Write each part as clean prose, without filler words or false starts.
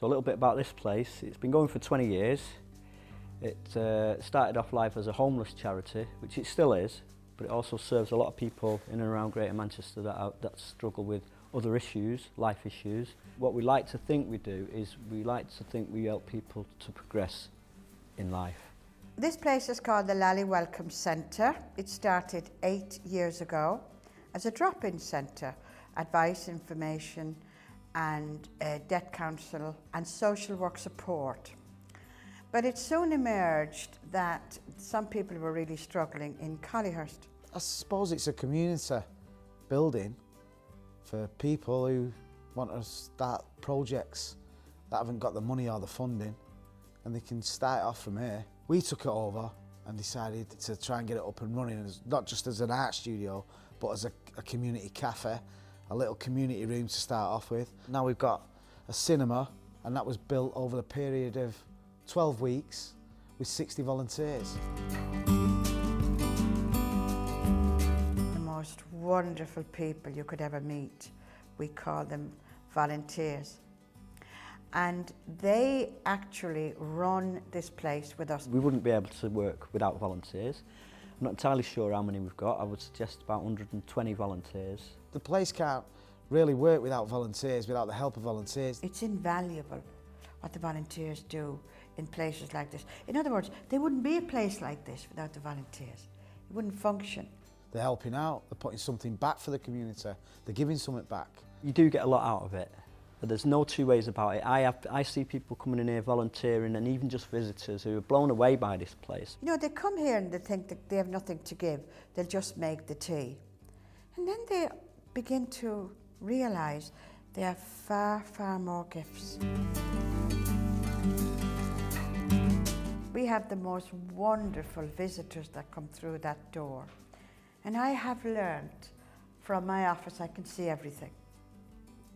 So a little bit about this place. It's been going for 20 years. It started off life as a homeless charity, which it still is, but it also serves a lot of people in and around Greater Manchester that struggle with other issues, life issues. What we like to think we do is we like to think we help people to progress in life. This place is called the Lally Welcome Centre. It started 8 years ago as a drop-in centre, advice, information and debt counsel and social work support. But it soon emerged that some people were really struggling in Collyhurst. I suppose it's a community building for people who want to start projects that haven't got the money or the funding, and they can start off from here. We took it over and decided to try and get it up and running, not just as an art studio, but as a community cafe, a little community room to start off with. Now we've got a cinema, and that was built over the period of 12 weeks with 60 volunteers. The most wonderful people you could ever meet. We call them volunteers. And they actually run this place with us. We wouldn't be able to work without volunteers. I'm not entirely sure how many we've got. I would suggest about 120 volunteers. The place can't really work without volunteers, without the help of volunteers. It's invaluable what the volunteers do in places like this. In other words, there wouldn't be a place like this without the volunteers. It wouldn't function. They're helping out, they're putting something back for the community, they're giving something back. You do get a lot out of it. But there's no two ways about it. I see people coming in here volunteering, and even just visitors who are blown away by this place. You know, they come here and they think that they have nothing to give. They'll just make the tea. And then they begin to realise they have far, far more gifts. We have the most wonderful visitors that come through that door. And I have learned from my office, I can see everything.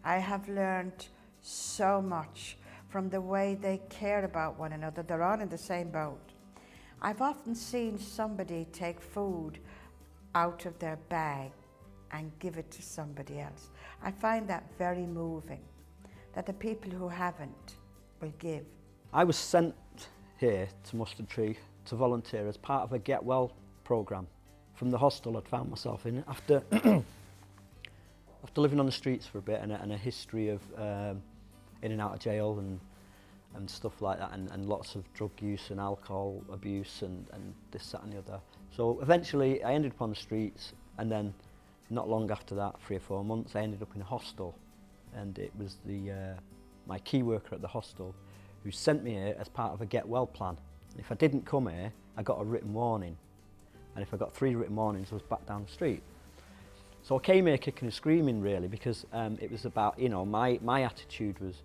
I have learned so much from the way they care about one another. They're all in the same boat. I've often seen somebody take food out of their bag and give it to somebody else. I find that very moving, that the people who haven't will give. I was sent here to Mustard Tree to volunteer as part of a Get Well programme from the hostel I'd found myself in after after living on the streets for a bit and a history of in and out of jail and stuff like that, and lots of drug use and alcohol abuse and this, that and the other. So eventually I ended up on the streets, and then not long after that, 3 or 4 months, I ended up in a hostel, and it was my key worker at the hostel who sent me here as part of a Get Well plan. And if I didn't come here, I got a written warning, and if I got 3 written warnings, I was back down the street. So I came here kicking and screaming, really, because it was about, you know, my attitude was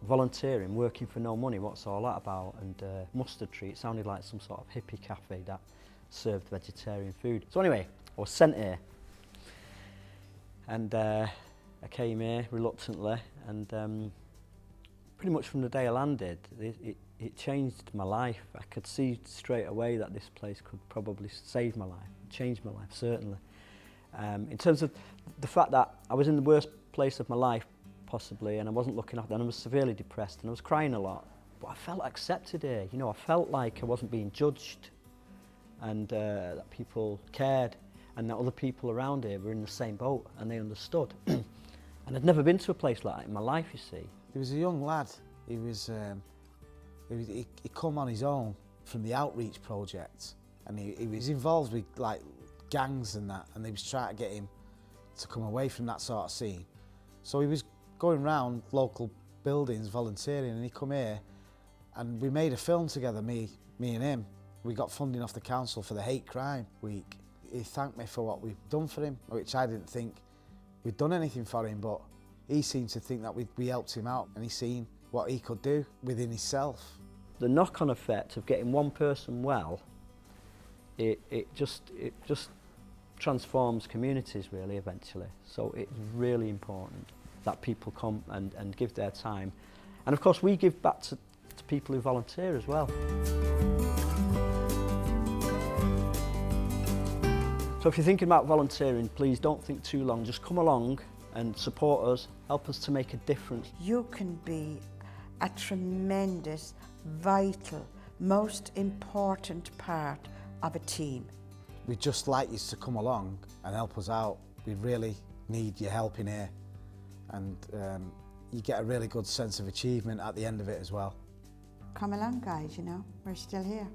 volunteering, working for no money, what's all that about? And Mustard Tree, it sounded like some sort of hippie cafe that served vegetarian food. So anyway, I was sent here, and I came here reluctantly, and pretty much from the day I landed, it changed my life. I could see straight away that this place could probably save my life, change my life, certainly. In terms of the fact that I was in the worst place of my life, possibly, and I wasn't looking after, and I was severely depressed, and I was crying a lot, but I felt accepted here. You know, I felt like I wasn't being judged, and that people cared, and that other people around here were in the same boat, and they understood. And I'd never been to a place like that in my life, you see. There was a young lad, he come on his own from the outreach project, and he was involved with like gangs and that, and they was trying to get him to come away from that sort of scene. So he was going around local buildings volunteering, and he come here and we made a film together, me and him. We got funding off the council for the Hate Crime Week. He thanked me for what we've done for him, which I didn't think we'd done anything for him, but he seemed to think that we helped him out, and he seen what he could do within himself. The knock-on effect of getting one person well, it just transforms communities, really, eventually. So it's really important that people come and give their time. And of course we give back to people who volunteer as well. So if you're thinking about volunteering, please don't think too long, just come along and support us, help us to make a difference. You can be a tremendous, vital, most important part of a team. We'd just like you to come along and help us out. We really need your help in here, and you get a really good sense of achievement at the end of it as well. Come along, guys, you know, we're still here.